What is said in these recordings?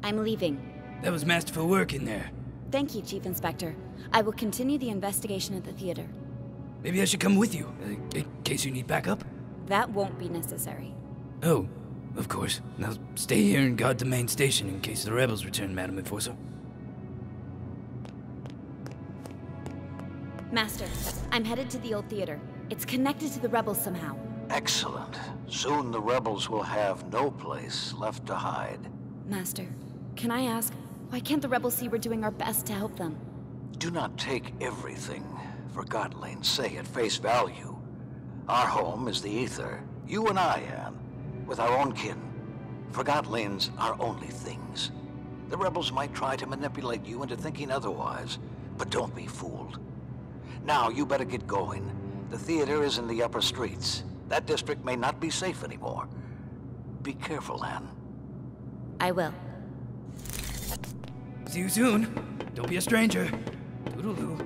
I'm leaving. That was masterful work in there. Thank you, Chief Inspector. I will continue the investigation at the theater. Maybe I should come with you, in case you need backup? That won't be necessary. Oh, of course. Now stay here and guard the main station in case the rebels return, Madam Enforcer. Master, I'm headed to the old theater. It's connected to the rebels somehow. Excellent. Soon the rebels will have no place left to hide. Master, can I ask, why can't the rebels see we're doing our best to help them? Do not take everything Forgotton say at face value. Our home is the ether. You and I, Anne, with our own kin. Forgotton's our only things. The rebels might try to manipulate you into thinking otherwise, but don't be fooled. Now, you better get going. The theater is in the upper streets. That district may not be safe anymore. Be careful, Anne. I will. See you soon. Don't be a stranger. Toodaloo.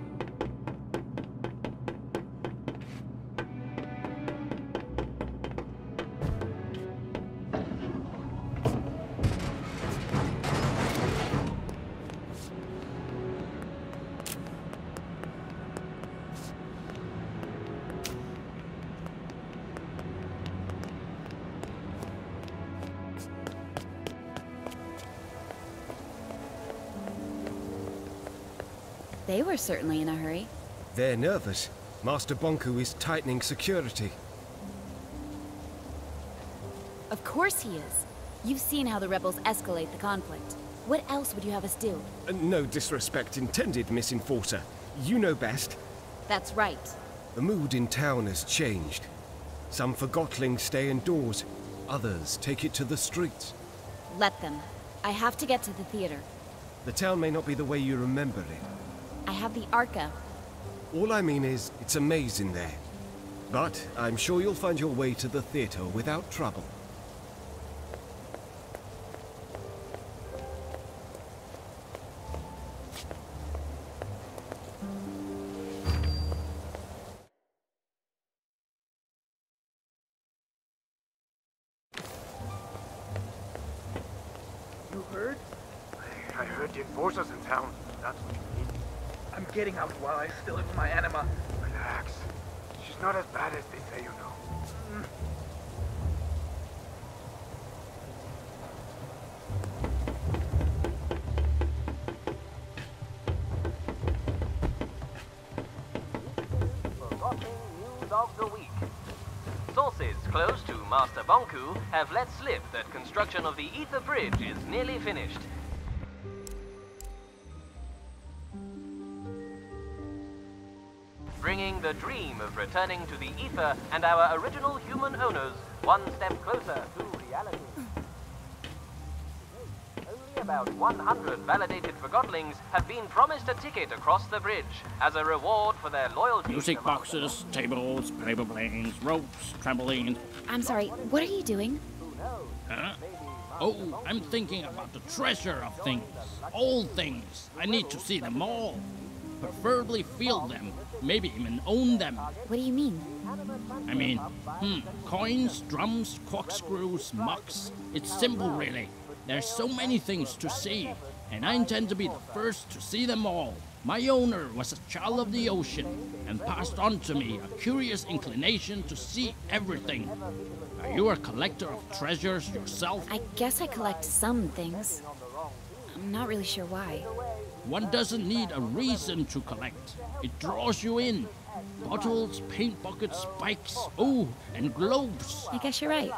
They were certainly in a hurry. They're nervous. Master Bonku is tightening security. Of course he is. You've seen how the rebels escalate the conflict. What else would you have us do? No disrespect intended, Miss Enforcer. You know best. That's right. The mood in town has changed. Some Forgottlings stay indoors. Others take it to the streets. Let them. I have to get to the theater. The town may not be the way you remember it. I have the Arca. All I mean is, it's amazing there. But I'm sure you'll find your way to the theater without trouble. You heard? I heard the enforcers in town. That's what you need. I'm getting out while I still have my anima. Relax. She's not as bad as they say, you know. Forgotten news of the week. Sources close to Master Bonku have let slip that construction of the Ether Bridge is nearly finished. Bringing the dream of returning to the Ether and our original human owners one step closer to reality. Only about 100 validated Forgottlings have been promised a ticket across the bridge as a reward for their loyalty. Music boxes, tables, paper planes, ropes, trampolines. I'm sorry, what are you doing? Huh? Oh, I'm thinking about the treasure of things. Old things. I need to see them all. Preferably feel them. Maybe even own them. What do you mean? I mean, coins, drums, corkscrews, mugs. It's simple, really. There's so many things to see, and I intend to be the first to see them all. My owner was a child of the ocean, and passed on to me a curious inclination to see everything. Are you a collector of treasures yourself? I guess I collect some things. I'm not really sure why. One doesn't need a reason to collect. It draws you in. Bottles, paint buckets, spikes, oh, and globes. I guess you're right.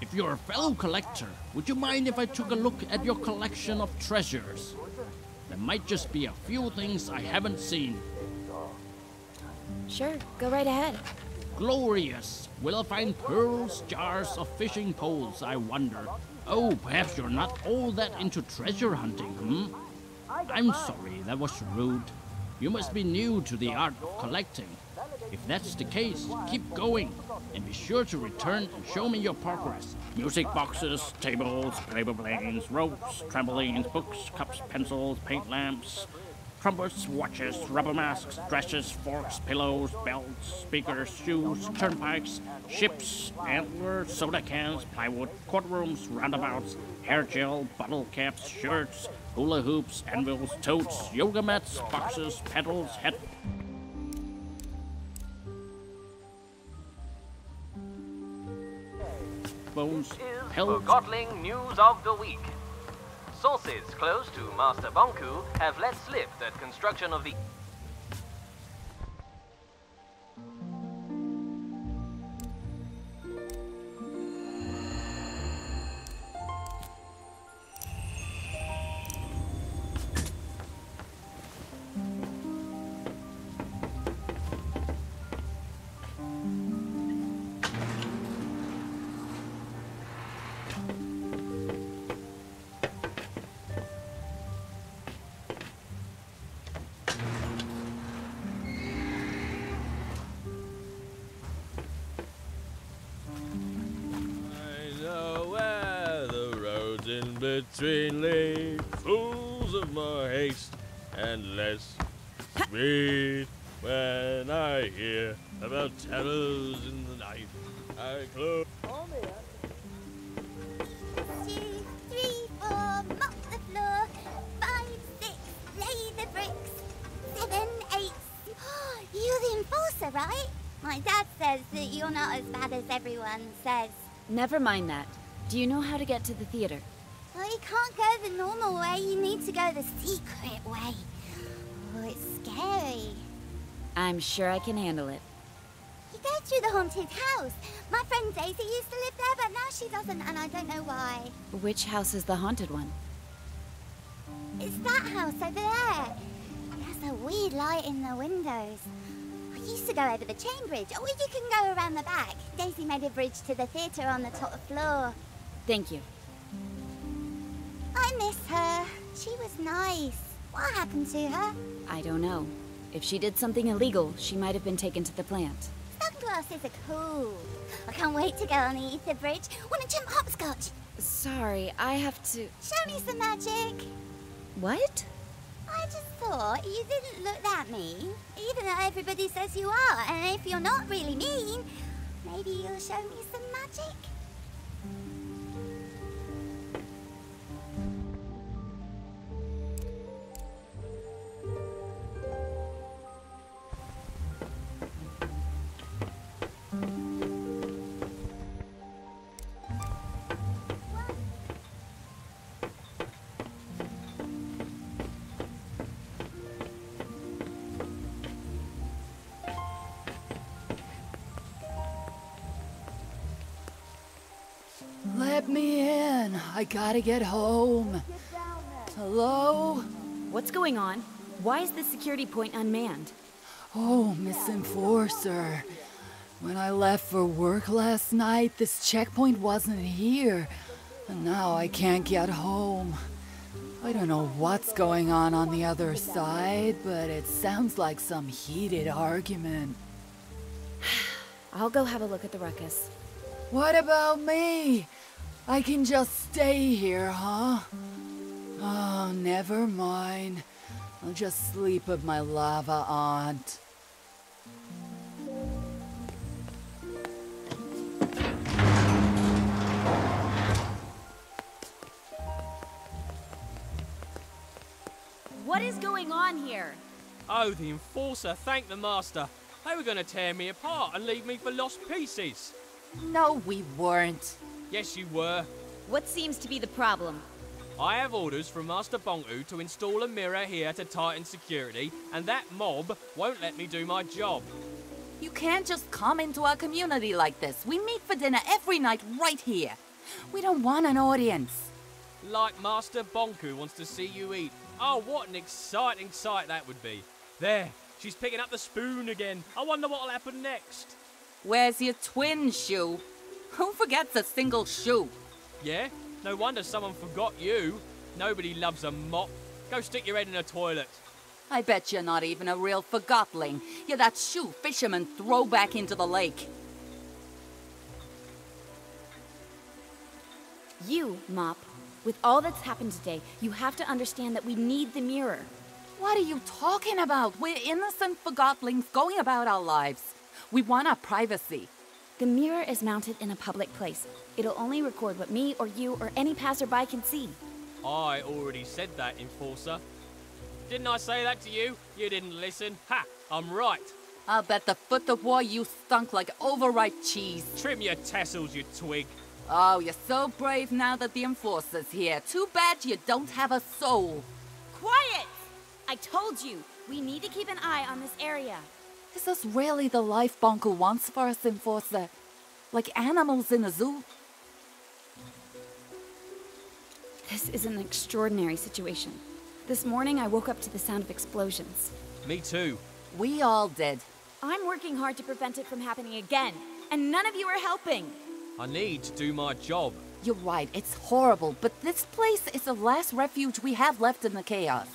If you're a fellow collector, would you mind if I took a look at your collection of treasures? There might just be a few things I haven't seen. Sure, go right ahead. Glorious! Will I find pearls, jars, or fishing poles, I wonder? Oh, perhaps you're not all that into treasure hunting, I'm sorry, that was rude. You must be new to the art of collecting. If that's the case, keep going, and be sure to return and show me your progress. Music boxes, tables, paper planes, ropes, trampolines, books, cups, pencils, paint lamps, trumpets, watches, rubber masks, dresses, forks, pillows, belts, speakers, shoes, turnpikes, ships, antlers, soda cans, plywood, courtrooms, roundabouts, hair gel, bottle caps, shirts, hula hoops, anvils, totes, yoga mats, boxes, pedals, headphones, pelts. Forgotton news of the week. Sources close to Master Bonku have let slip that construction of the... Between late fools of more haste and less speed. When I hear about terrors in the night, I close. 2, 3, 4, mop the floor. 5, 6, lay the bricks. 7, 8. You're the enforcer, right? My dad says that you're not as bad as everyone says. Never mind that. Do you know how to get to the theater? Well, you can't go the normal way, you need to go the secret way. Oh, it's scary. I'm sure I can handle it. You go through the haunted house. My friend Daisy used to live there, but now she doesn't, and I don't know why. Which house is the haunted one? It's that house over there. It has a weird light in the windows. I used to go over the chain bridge, or you can go around the back. Daisy made a bridge to the theatre on the top floor. Thank you. I miss her. She was nice. What happened to her? I don't know. If she did something illegal, she might have been taken to the plant. Sunglasses are cool. I can't wait to go on the ether bridge. Want to jump hopscotch? Sorry, I have to... Show me some magic. What? I just thought you didn't look that mean, even though everybody says you are. And if you're not really mean, maybe you'll show me some magic? Let me in. I gotta get home. Hello? What's going on? Why is the security point unmanned? Oh, Miss Enforcer. When I left for work last night, this checkpoint wasn't here. And now I can't get home. I don't know what's going on the other side, but it sounds like some heated argument. I'll go have a look at the ruckus. What about me? I can just stay here, huh? Oh, never mind. I'll just sleep with my lava aunt. What is going on here? Oh, the Enforcer thanked the Master. They were going to tear me apart and leave me for lost pieces. No, we weren't. Yes, you were. What seems to be the problem? I have orders from Master Bonku to install a mirror here to tighten security, and that mob won't let me do my job. You can't just come into our community like this. We meet for dinner every night right here. We don't want an audience. Like Master Bonku wants to see you eat. Oh, what an exciting sight that would be. There, she's picking up the spoon again. I wonder what'll happen next. Where's your twin shoe? Who forgets a single shoe? Yeah? No wonder someone forgot you. Nobody loves a mop. Go stick your head in a toilet. I bet you're not even a real Forgotling. You're that shoe fishermen throw back into the lake. You, Mop, with all that's happened today, you have to understand that we need the mirror. What are you talking about? We're innocent Forgottlings going about our lives. We want our privacy. The mirror is mounted in a public place. It'll only record what me or you or any passerby can see. I already said that, Enforcer. Didn't I say that to you? You didn't listen. Ha! I'm right. I'll bet the foot of war you stunk like overripe cheese. Trim your tassels, you twig. Oh, you're so brave now that the Enforcer's here. Too bad you don't have a soul. Quiet! I told you, we need to keep an eye on this area. Is this really the life Bonko wants for us, Enforcer? Like animals in a zoo? This is an extraordinary situation. This morning I woke up to the sound of explosions. Me too. We all did. I'm working hard to prevent it from happening again, and none of you are helping. I need to do my job. You're right, it's horrible, but this place is the last refuge we have left in the chaos.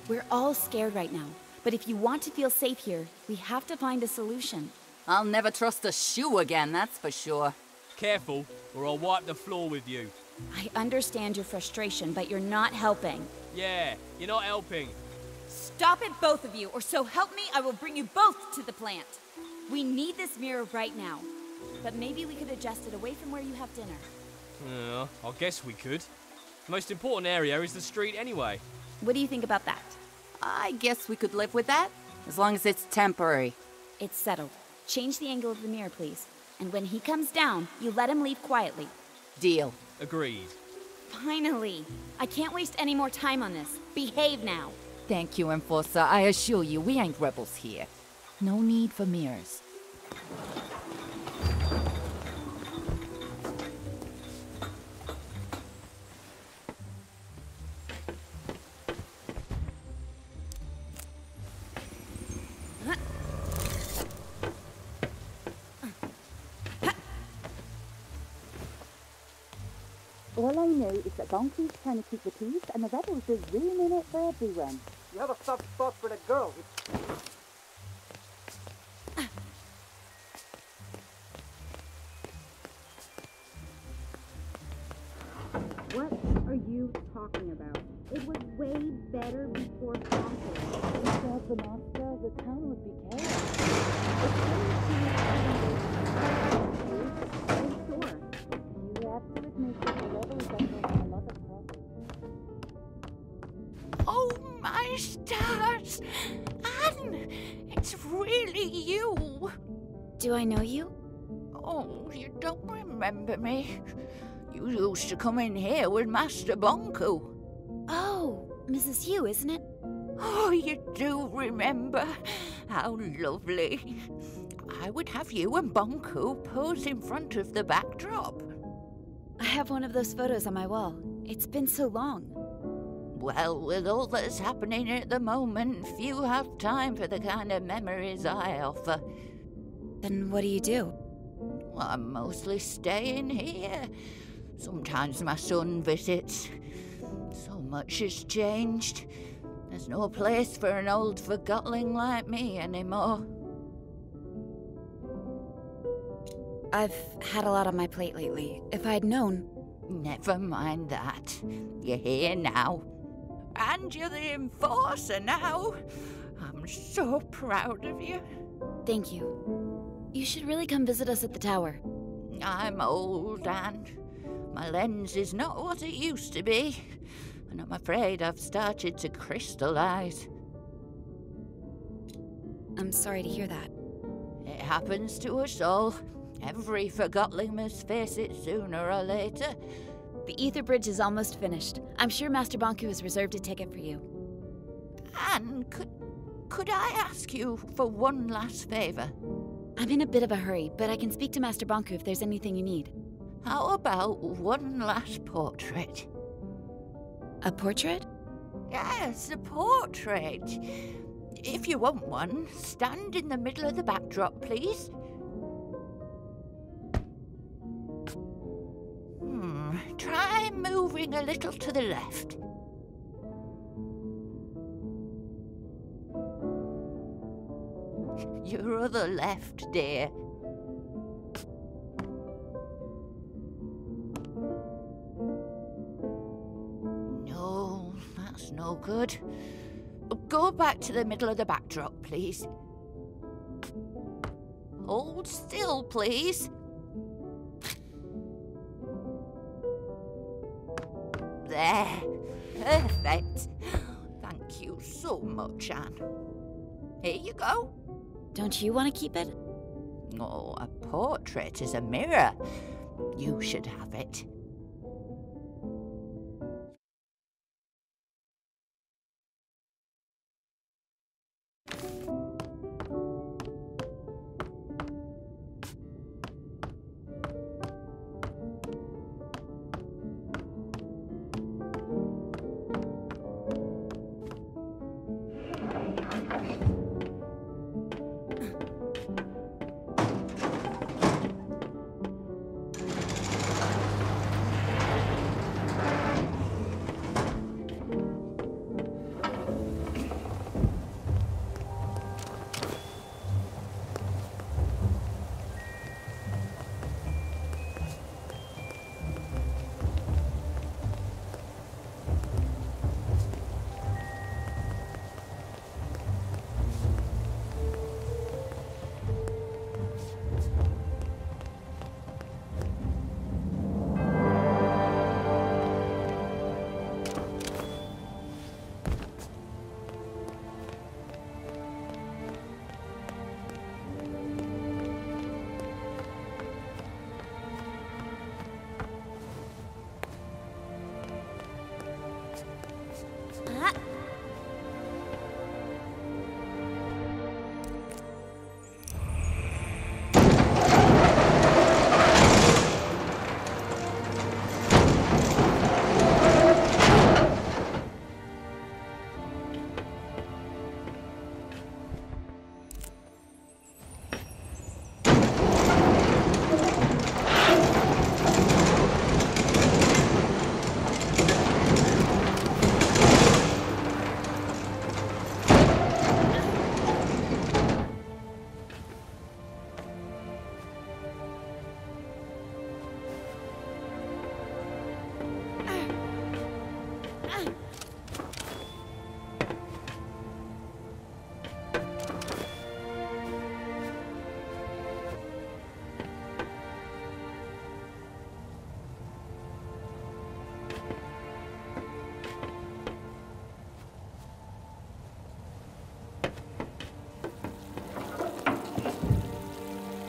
We're all scared right now, but if you want to feel safe here, we have to find a solution. I'll never trust a shoe again, that's for sure. Careful, or I'll wipe the floor with you. I understand your frustration, but you're not helping. Yeah, you're not helping. Stop it, both of you, or so help me, I will bring you both to the plant. We need this mirror right now, but maybe we could adjust it away from where you have dinner. I guess we could. The most important area is the street anyway. What do you think about that? I guess we could live with that, as long as it's temporary. It's settled. Change the angle of the mirror, please. And when he comes down, you let him leave quietly. Deal. Agreed. Finally. I can't waste any more time on this. Behave now. Thank you, Enforcer. I assure you, we ain't rebels here. No need for mirrors. All I know is that Bonku's trying to keep the peace and the rebels are ruining it for everyone. You have a soft spot for the girl. What are you talking about? It was way better before Bonku. Without the monster, the town would be chaos. You have to admit that the rebels are causing a lot of problems. Oh, my stars! Anne! It's really you! Do I know you? Oh, you don't remember me? You used to come in here with Master Bonku. Oh, Mrs. Hugh, isn't it? Oh, you do remember? How lovely. I would have you and Bonku pose in front of the backdrop. I have one of those photos on my wall. It's been so long. Well, with all that's happening at the moment, few have time for the kind of memories I offer. Then what do you do? Well, I'm mostly staying here. Sometimes my son visits. So much has changed. There's no place for an old Forgottling like me anymore. I've had a lot on my plate lately. If I'd known... Never mind that. You're here now. And you're the Enforcer now. I'm so proud of you. Thank you. You should really come visit us at the tower. I'm old, Anne. My lens is not what it used to be. And I'm afraid I've started to crystallize. I'm sorry to hear that. It happens to us all. Every Forgottling must face it sooner or later. The Ether Bridge is almost finished. I'm sure Master Bonku has reserved a ticket for you. Anne, could I ask you for one last favour? I'm in a bit of a hurry, but I can speak to Master Bonku if there's anything you need. How about one last portrait? A portrait? Yes, a portrait. If you want one, stand in the middle of the backdrop, please. Try moving a little to the left. Your other left, dear. good. Go back to the middle of the backdrop, please. Hold still, please. There. Perfect. Thank you so much, Anne. Here you go. Don't you want to keep it? Oh, a portrait is a mirror. You should have it.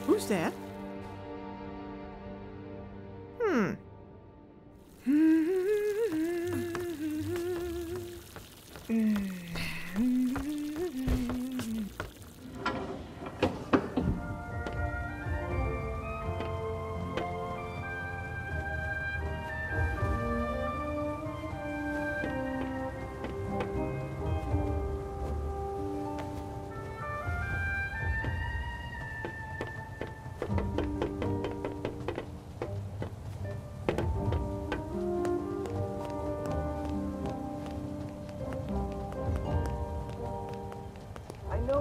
Who's that?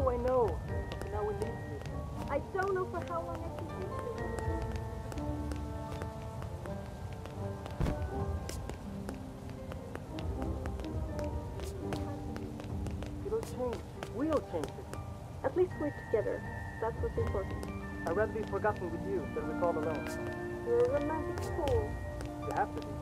I know. Now we leave you. I don't know for how long I can use it. It'll change. We'll change it. At least we're together. That's what's important. I'd rather be forgotten with you than recalled alone. You're a romantic fool. You have to be.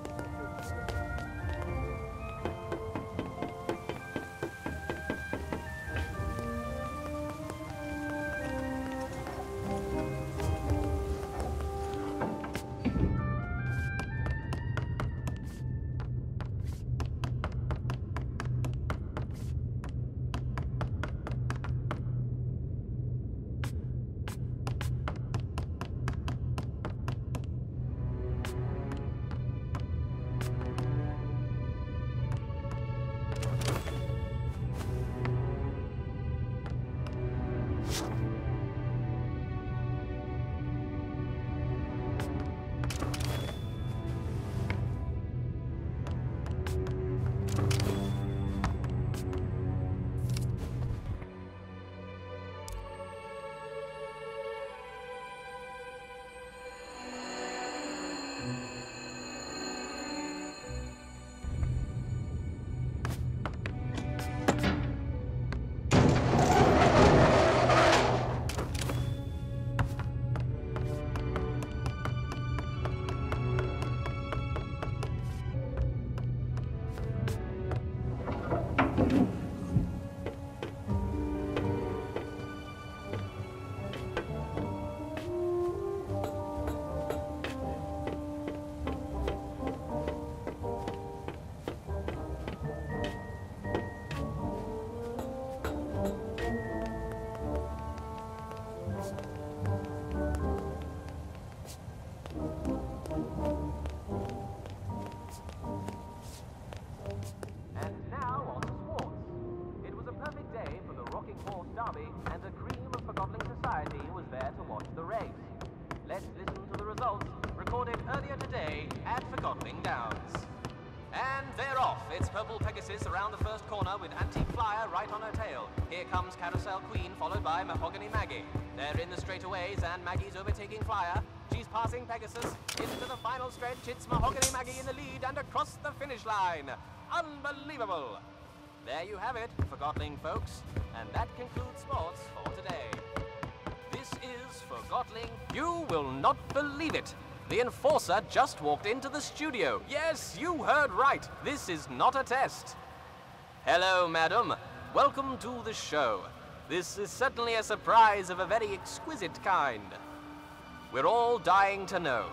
earlier today at Forgotton Downs. And they're off. It's Purple Pegasus around the first corner with Antique Flyer right on her tail. Here comes Carousel Queen, followed by Mahogany Maggie. They're in the straightaways, and Maggie's overtaking Flyer. She's passing Pegasus. Into the final stretch, it's Mahogany Maggie in the lead and across the finish line. Unbelievable! There you have it, Forgotton folks. And that concludes sports for today. This is Forgotton. You will not believe it. The Enforcer just walked into the studio. Yes, you heard right. This is not a test. Hello, madam. Welcome to the show. This is certainly a surprise of a very exquisite kind. We're all dying to know.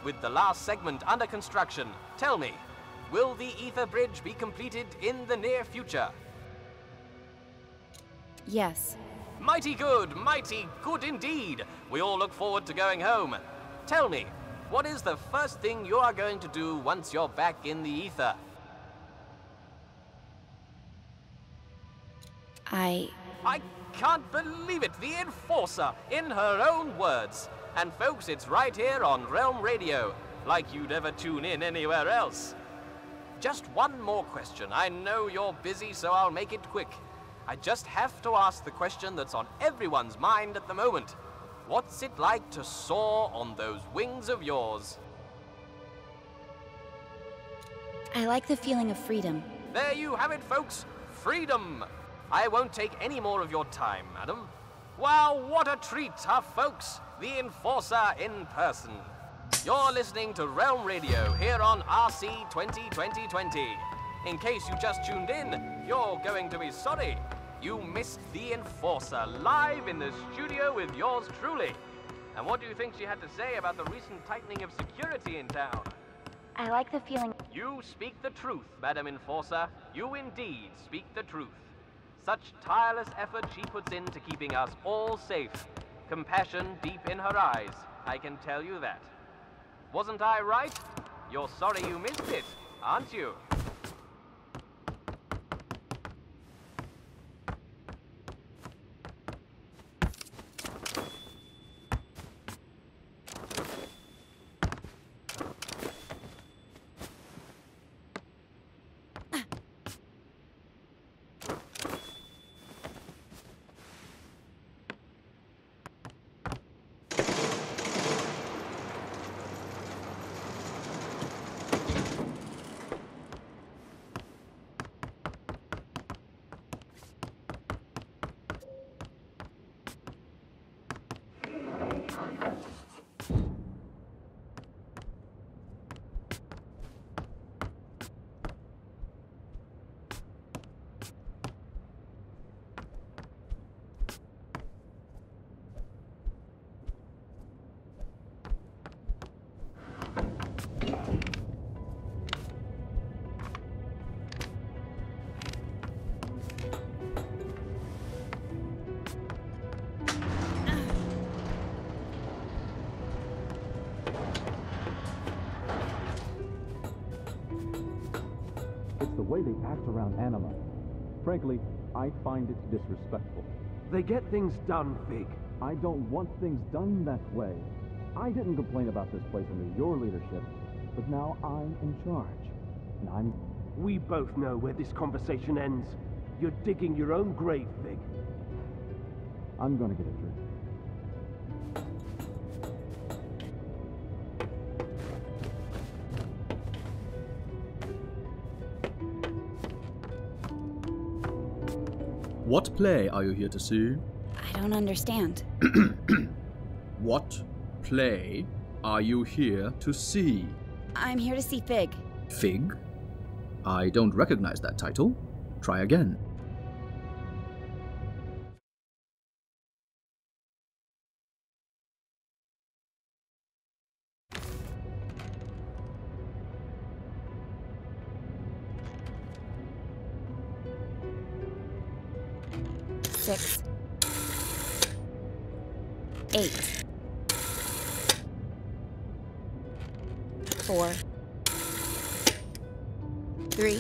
With the last segment under construction, tell me, will the Ether Bridge be completed in the near future? Yes. Mighty good indeed. We all look forward to going home. Tell me, what is the first thing you are going to do once you're back in the ether? I can't believe it! The Enforcer, in her own words. And folks, it's right here on Realm Radio, like you'd ever tune in anywhere else. Just one more question. I know you're busy, so I'll make it quick. I just have to ask the question that's on everyone's mind at the moment. What's it like to soar on those wings of yours? I like the feeling of freedom. There you have it, folks. Freedom. I won't take any more of your time, madam. Wow, what a treat, huh, folks? The Enforcer in person. You're listening to Realm Radio here on RC 2020. In case you just tuned in, you're going to be sorry. You missed the Enforcer live in the studio with yours truly. And what do you think she had to say about the recent tightening of security in town? I like the feeling. You speak the truth, Madam Enforcer. You indeed speak the truth. Such tireless effort she puts into keeping us all safe. Compassion deep in her eyes, I can tell you that. Wasn't I right? You're sorry you missed it, aren't you? The way they act around Anima. Frankly, I find it disrespectful. They get things done, Figg. I don't want things done that way. I didn't complain about this place under your leadership, but now I'm in charge. And We both know where this conversation ends. You're digging your own grave, Figg. I'm gonna get a drink. What play are you here to see? I don't understand. What play are you here to see? I'm here to see Figg. Figg? I don't recognize that title. Try again. Six. 8. 4. 3.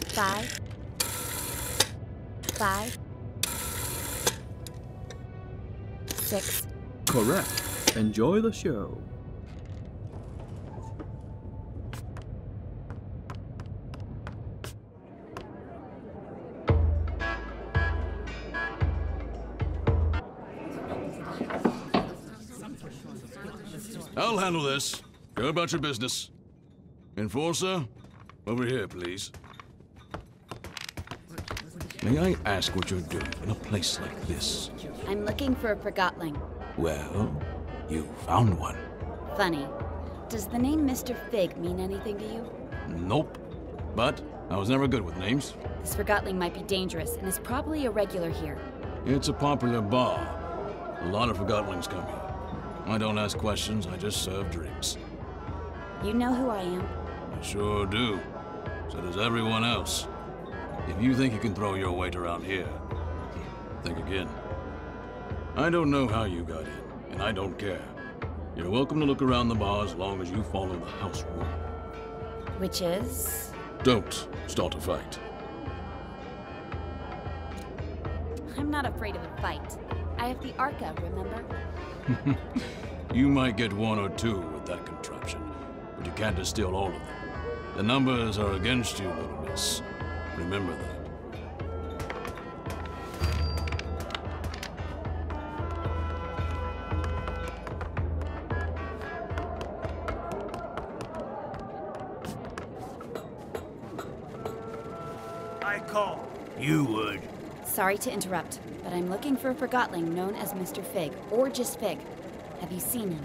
5. 5. 6. Correct. Enjoy the show. I'll handle this. Go about your business. Enforcer, over here, please. May I ask what you're doing in a place like this? I'm looking for a Forgotling. Well, you found one. Funny. Does the name Mr. Figg mean anything to you? Nope. But I was never good with names. This Forgotling might be dangerous and is probably a regular here. It's a popular bar. A lot of Forgottlings come here. I don't ask questions, I just serve drinks. You know who I am? I sure do. So does everyone else. If you think you can throw your weight around here, think again. I don't know how you got in, and I don't care. You're welcome to look around the bar as long as you follow the house rule. Which is? Don't start a fight. I'm not afraid of a fight. I have the Arca, remember? You might get one or two with that contraption, but you can't distill all of them. The numbers are against you, little miss. Remember that. I call. You would. Sorry to interrupt, but I'm looking for a Forgotling known as Mr. Figg, or just Figg. Have you seen him?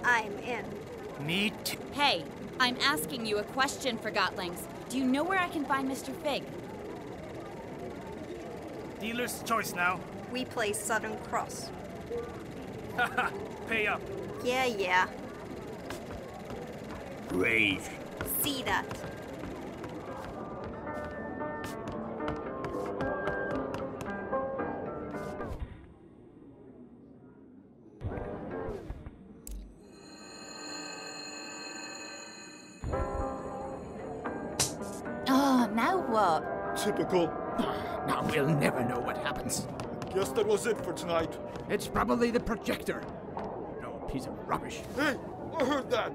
I'm in. Me too. Hey, I'm asking you a question, Forgotlings. Do you know where I can find Mr. Figg? Dealer's choice now. We play Southern Cross. Haha, pay up. Yeah. Brave. See that. Oh, now what? Typical. Now we'll never know what happens. Guess that was it for tonight. It's probably the projector. No piece of rubbish. Hey, I heard that.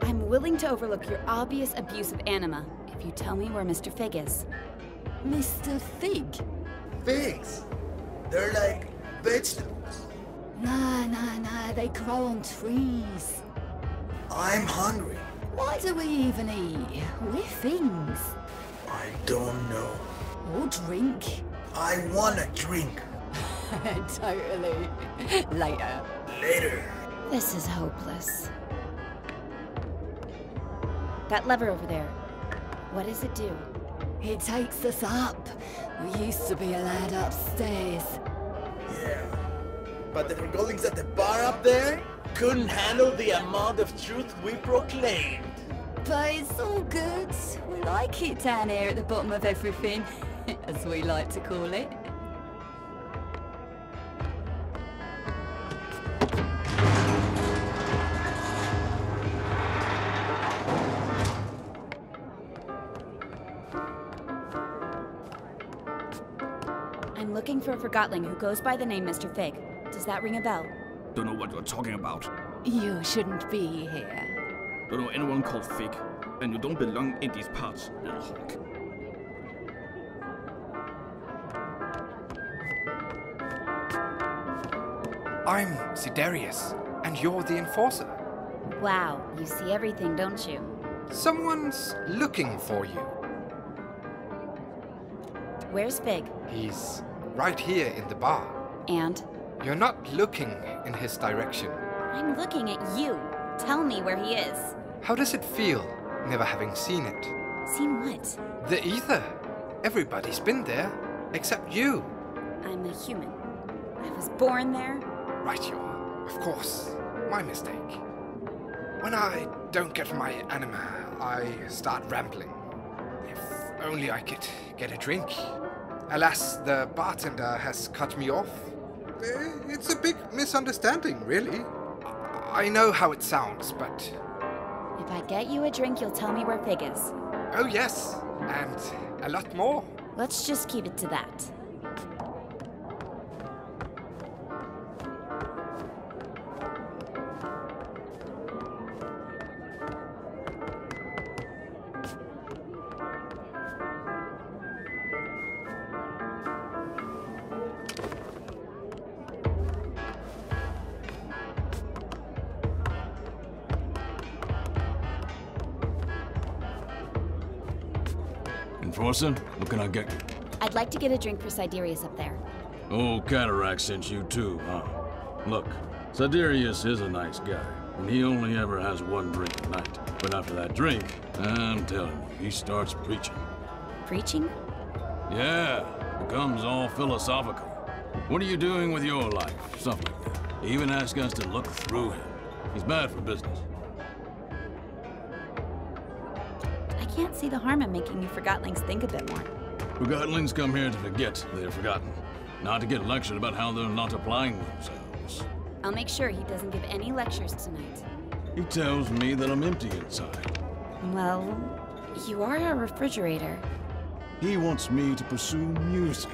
I'm willing to overlook your obvious abuse of anima if you tell me where Mr. Figg is. Mr. Figg? Figs? They're like vegetables. Nah, they grow on trees. I'm hungry. Why do we even eat? We're things. I don't know. Or drink. I wanna drink. Totally. Later. Later. This is hopeless. That lever over there, what does it do? It takes us up. We used to be allowed upstairs. Yeah. But the Forgottlings at the bar up there couldn't handle the amount of truth we proclaimed. But it's all good. We like it down here at the bottom of everything, as we like to call it. I'm looking for a Forgotling who goes by the name Mr. Figg. Does that ring a bell? Don't know what you're talking about. You shouldn't be here. Don't know anyone called Figg. And you don't belong in these parts, little hawk. I'm Sidarius, and you're the Enforcer. Wow, you see everything, don't you? Someone's looking for you. Where's Figg? He's right here in the bar. And? You're not looking in his direction. I'm looking at you. Tell me where he is. How does it feel, never having seen it? Seen what? The ether. Everybody's been there, except you. I'm a human. I was born there. Right you are. Of course. My mistake. When I don't get my anima, I start rambling. If only I could get a drink. Alas, the bartender has cut me off. It's a big misunderstanding, really. I know how it sounds, but... If I get you a drink, you'll tell me where Figg is. Oh yes, and a lot more. Let's just keep it to that. Enforcer, what can I get you? I'd like to get a drink for Siderius up there. Oh, Cataract sent you too, huh? Look, Siderius is a nice guy, and he only ever has one drink a night. But after that drink, I'm telling you, he starts preaching. Preaching? Yeah, becomes all philosophical. What are you doing with your life? Stuff like that. He even asks us to look through him. He's bad for business. I can't see the harm in making you Forgottlings think a bit more. Forgottlings come here to forget they're forgotten, not to get lectured about how they're not applying themselves. I'll make sure he doesn't give any lectures tonight. He tells me that I'm empty inside. Well, you are a refrigerator. He wants me to pursue music.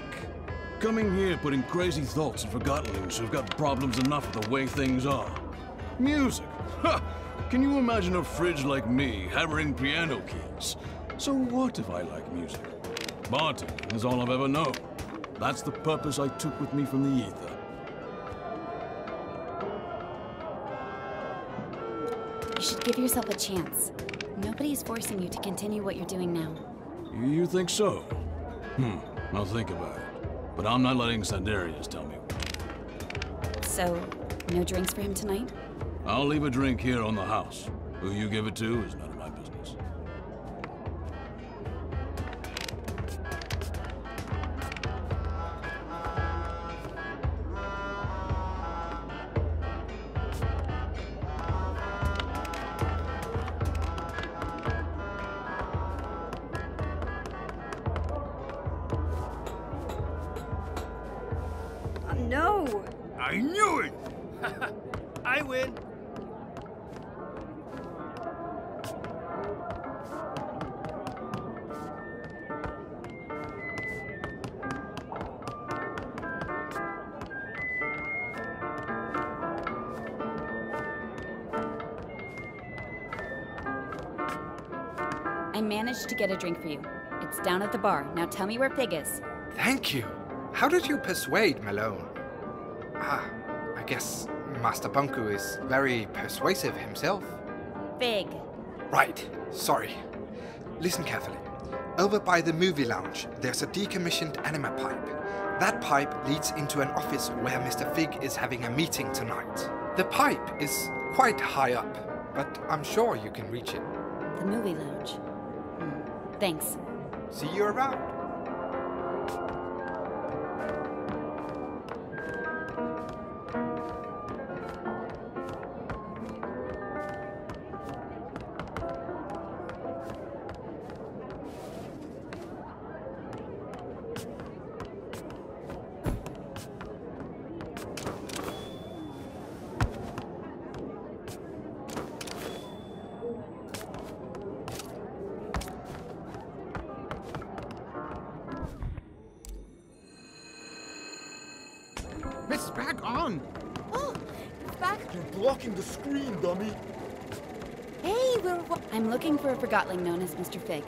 Coming here putting crazy thoughts in Forgottlings who've got problems enough with the way things are. Music? Ha! Can you imagine a fridge like me hammering piano keys? So what if I like music? Bartending is all I've ever known. That's the purpose I took with me from the ether. You should give yourself a chance. Nobody's forcing you to continue what you're doing now. You think so? I'll think about it. But I'm not letting Siderius tell me. So, no drinks for him tonight? I'll leave a drink here on the house. Who you give it to is none of my business. No! I knew it! I win. I managed to get a drink for you. It's down at the bar. Now tell me where Figg is. Thank you. How did you persuade Malone? I guess Master Bunku is very persuasive himself. Figg. Right. Sorry. Listen carefully. Over by the movie lounge, there's a decommissioned anima pipe. That pipe leads into an office where Mr. Figg is having a meeting tonight. The pipe is quite high up, but I'm sure you can reach it. The movie lounge. Thanks. See you around. It's back on! Oh, it's back. You're blocking the screen, dummy. Hey, I'm looking for a Forgottling known as Mr. Figg.